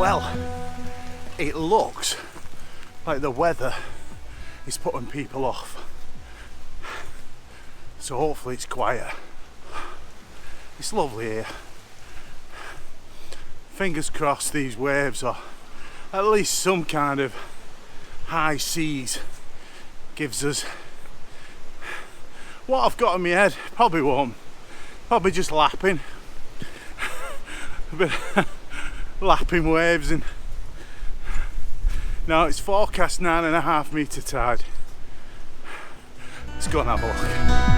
Well, it looks like the weather is putting people off. So hopefully it's quiet. It's lovely here. Fingers crossed these waves are at least some kind of high seas. Gives us what I've got in my head. Probably won't. Probably just lapping. A bit lapping waves. And now it's forecast 9.5 metre tide. Let's go and have a look.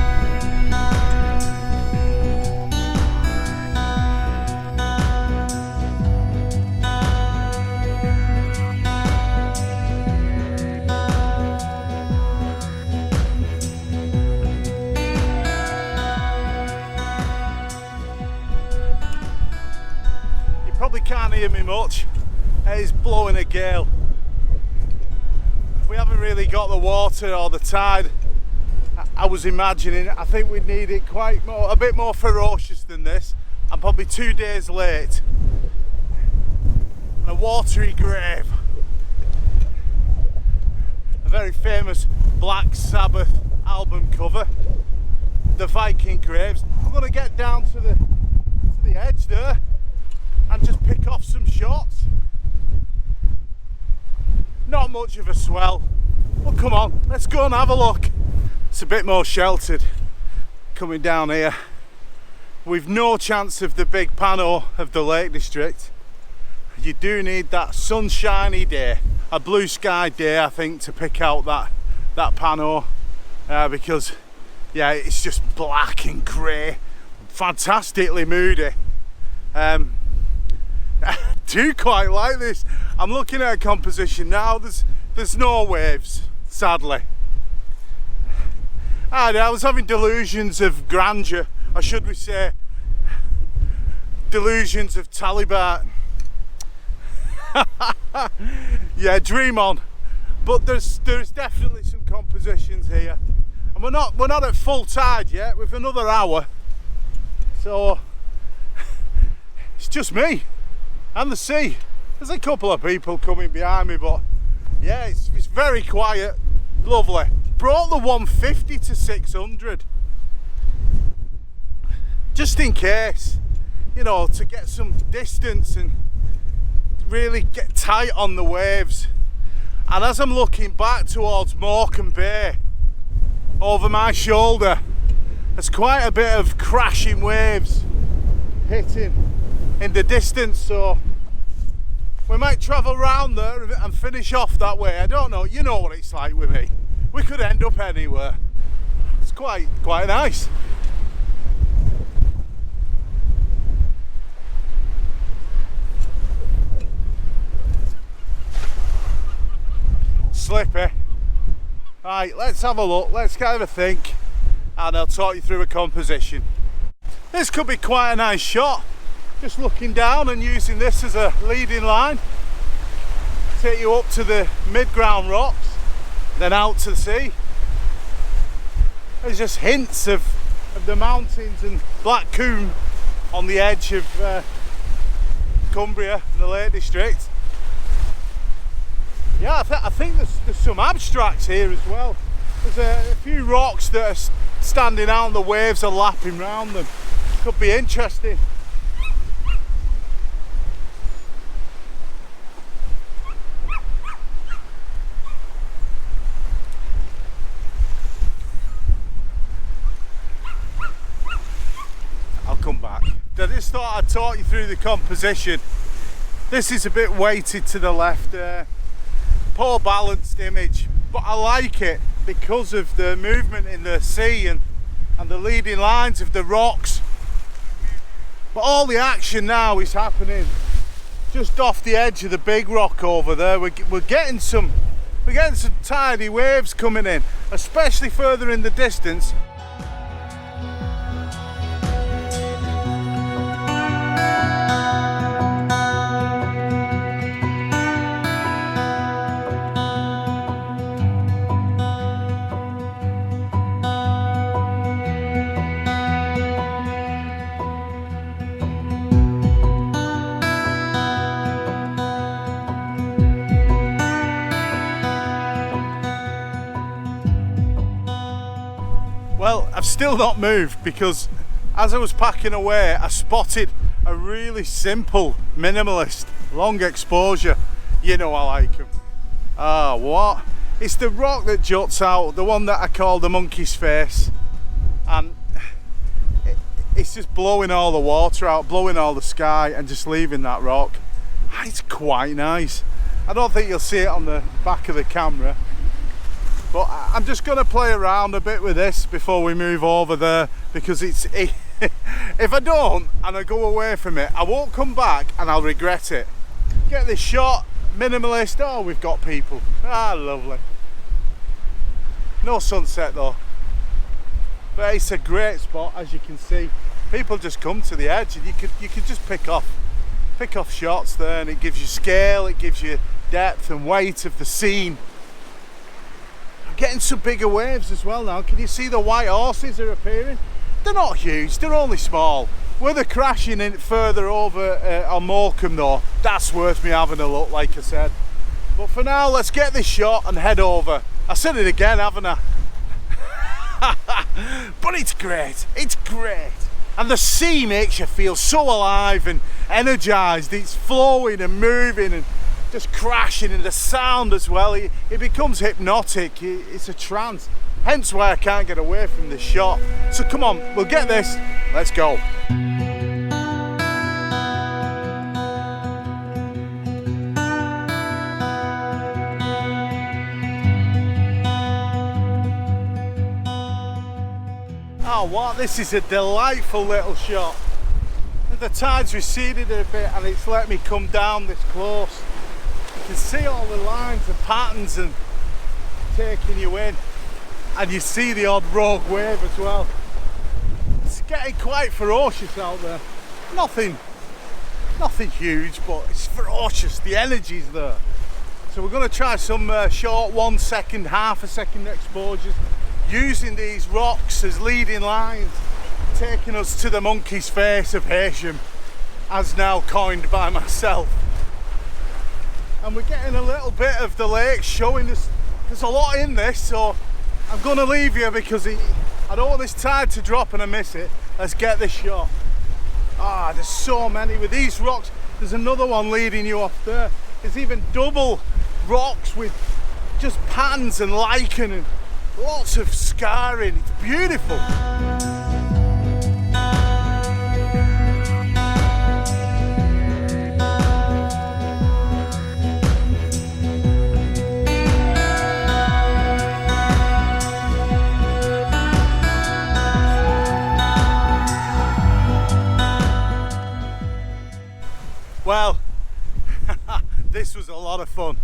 Probably can't hear me much. It's blowing a gale. We haven't really got the water or the tide I was imagining. I think we'd need it a bit more ferocious than this. I'm probably 2 days late. And a watery grave. A very famous Black Sabbath album cover. The Viking graves. I'm going to get down to the edge there and just pick off some shots. Not much of a swell. Well, come on, let's go and have a look. It's a bit more sheltered coming down here. We've no chance of the big pano of the Lake District. You do need that sunshiny day, a blue sky day, I think, to pick out that pano because yeah, it's just black and grey, fantastically moody. I do quite like this. I'm looking at a composition now. There's no waves, sadly. I was having delusions of grandeur, or should we say, delusions of Taliban. Yeah, dream on. But there's definitely some compositions here, and we're not at full tide yet. We've another hour, so it's just me and the sea. There's a couple of people coming behind me, but yeah, it's very quiet, lovely. Brought the 150 to 600 just in case, you know, to get some distance and really get tight on the waves. And as I'm looking back towards Morecambe Bay, over my shoulder, there's quite a bit of crashing waves hitting in the distance, so we might travel round there and finish off that way. I don't know, you know what it's like with me. We could end up anywhere. It's quite nice. Slippy. Right, let's have a look, let's kind of think, and I'll talk you through a composition. This could be quite a nice shot. Just looking down and using this as a leading line. Take you up to the mid-ground rocks, then out to the sea. There's just hints of the mountains and Black Combe on the edge of Cumbria, the Lake District. Yeah, I think there's some abstracts here as well. There's a few rocks that are standing out and the waves are lapping round them. Could be interesting. Come back. I just thought I'd talk you through the composition. This is a bit weighted to the left, poor balanced image, but I like it because of the movement in the sea and the leading lines of the rocks. But all the action now is happening just off the edge of the big rock over there. We're getting some tidy waves coming in, especially further in the distance. still not moved because as I was packing away, I spotted a really simple, minimalist, long exposure. You know I like them. Ah, what? It's the rock that juts out, the one that I call the monkey's face. And it's just blowing all the water out, blowing all the sky and just leaving that rock. It's quite nice. I don't think you'll see it on the back of the camera, but I'm just going to play around a bit with this before we move over there, because if I don't and I go away from it, I won't come back and I'll regret it. Get this shot, minimalist. Oh, we've got people. Ah, lovely. No sunset though, but it's a great spot. As you can see, people just come to the edge and you could just pick off shots there, and it gives you scale, it gives you depth and weight of the scene. I'm getting some bigger waves as well now. Can you see the white horses are appearing? They're not huge, they're only small. Where they're crashing in further over on Morecambe though, that's worth me having a look, like I said. But for now, let's get this shot and head over. I said it again, haven't I? But it's great, it's great. And the sea makes you feel so alive and energised. It's flowing and moving and just crashing, and the sound as well, it becomes hypnotic. It's a trance. Hence why I can't get away from this shot. So come on, we'll get this, let's go. Oh, what? This is a delightful little shot. The tide's receded a bit and it's let me come down this close. You can see all the lines and patterns and taking you in, and you see the odd rogue wave as well. It's getting quite ferocious out there. Nothing huge, but it's ferocious. The energy's there. So we're going to try some short 1 second, half a second exposures, using these rocks as leading lines, taking us to the monkey's face of Heysham, as now coined by myself. And we're getting a little bit of the lake showing us. There's a lot in this, so I'm going to leave you because I don't want this tide to drop and I miss it. Let's get this shot. Ah, there's so many with these rocks. There's another one leading you off there. There's even double rocks with just patterns and lichen and lots of scarring. It's beautiful. Well, this was a lot of fun.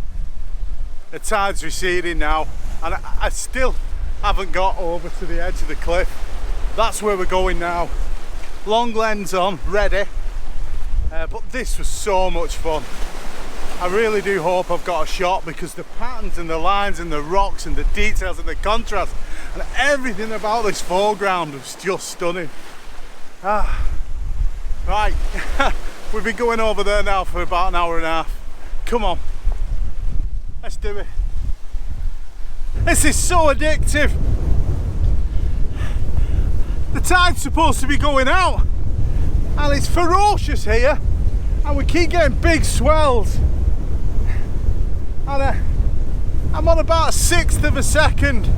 The tide's receding now, and I still haven't got over to the edge of the cliff. That's where we're going now. Long lens on, ready. But this was so much fun. I really do hope I've got a shot, because the patterns and the lines and the rocks and the details and the contrast and everything about this foreground was just stunning. Right. We've been going over there now for about an hour and a half. Come on, let's do it. This is so addictive. The tide's supposed to be going out and it's ferocious here, and we keep getting big swells. And I'm on about 1/6 of a second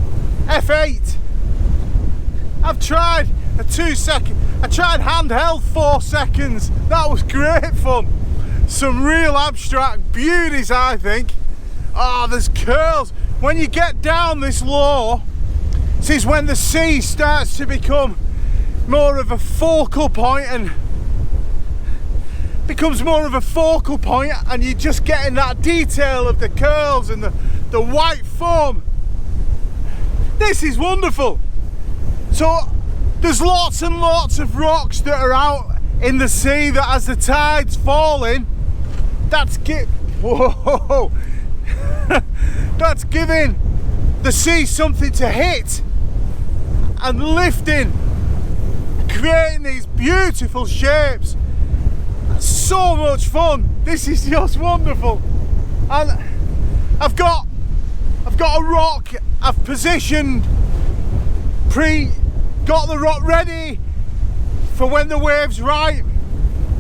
F8. I've tried a 2 second. I tried handheld 4 seconds. That was great fun. Some real abstract beauties, I think. Oh, there's curls. When you get down this low, this is when the sea starts to become more of a focal point, and becomes more of a focal point, and you're just getting that detail of the curls and the white foam. This is wonderful. So there's lots and lots of rocks that are out in the sea that, as the tide's falling, that's whoa, that's giving the sea something to hit and lifting, creating these beautiful shapes. That's so much fun. This is just wonderful. And I've got a rock I've positioned got the rock ready for when the wave's right.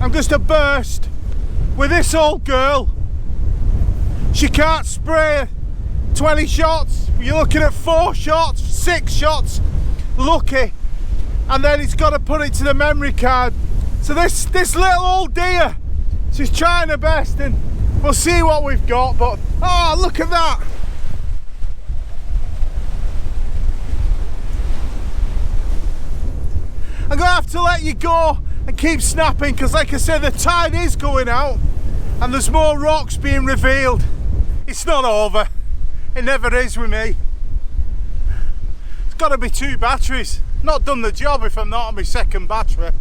I'm just a burst with this old girl. She can't spray 20 shots. You're looking at 4 shots, 6 shots, lucky. And then it's got to put it to the memory card. So this little old dear, she's trying her best, and we'll see what we've got. But oh, look at that. I'm gonna have to let you go and keep snapping, because like I said, the tide is going out and there's more rocks being revealed. It's not over. It never is with me. It's got to be 2 batteries. Not done the job if I'm not on my 2nd battery.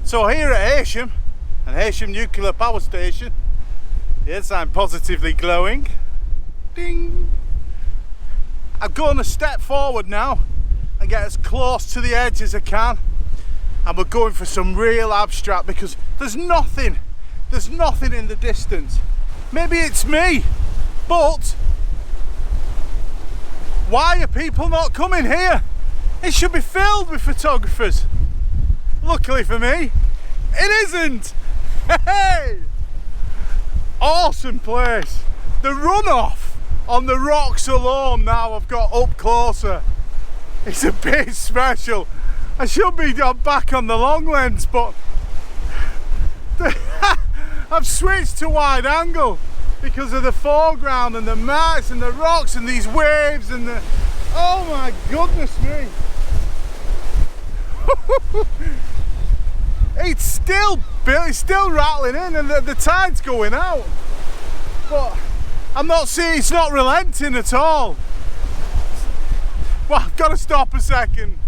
So here at Heysham, and Heysham Nuclear Power Station, yes, I'm positively glowing. Ding! I'm going to step forward now and get as close to the edge as I can. And we're going for some real abstract, because there's nothing in the distance. Maybe it's me, but why are people not coming here? It should be filled with photographers. Luckily for me, it isn't. Hey! Awesome place. The runoff on the rocks alone, now I've got up closer, it's a bit special. I should be back on the long lens, but I've switched to wide angle because of the foreground and the mats and the rocks and these waves and the, oh my goodness me. It's still rattling in, and the tide's going out, but I'm not seeing, it's not relenting at all. Well, I've got to stop a second.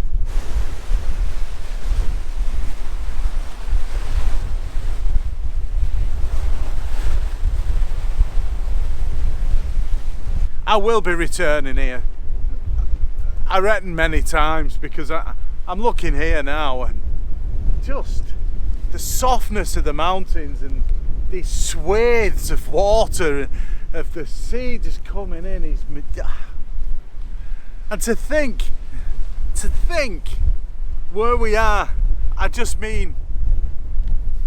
I will be returning here, I reckon, many times, because I'm looking here now and just the softness of the mountains and these swathes of water, of the sea just coming in. And to think where we are, I just mean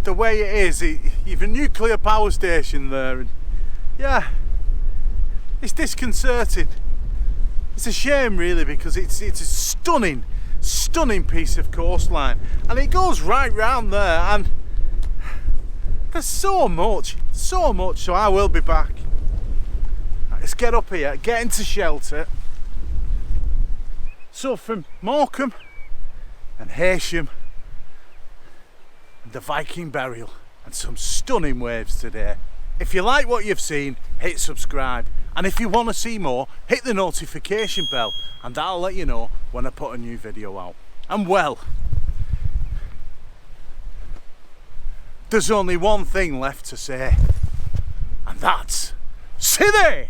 the way it is. You've a nuclear power station there, and yeah, it's disconcerting. It's a shame really, because it's a stunning piece of coastline, and it goes right round there, and there's so much, so I will be back. Let's get up here, get into shelter. So from Morecambe and Heysham and the Viking burial and some stunning waves today. If you like what you've seen, hit subscribe, and if you want to see more, hit the notification bell, and that'll let you know when I put a new video out. And well, there's only one thing left to say, and that's City!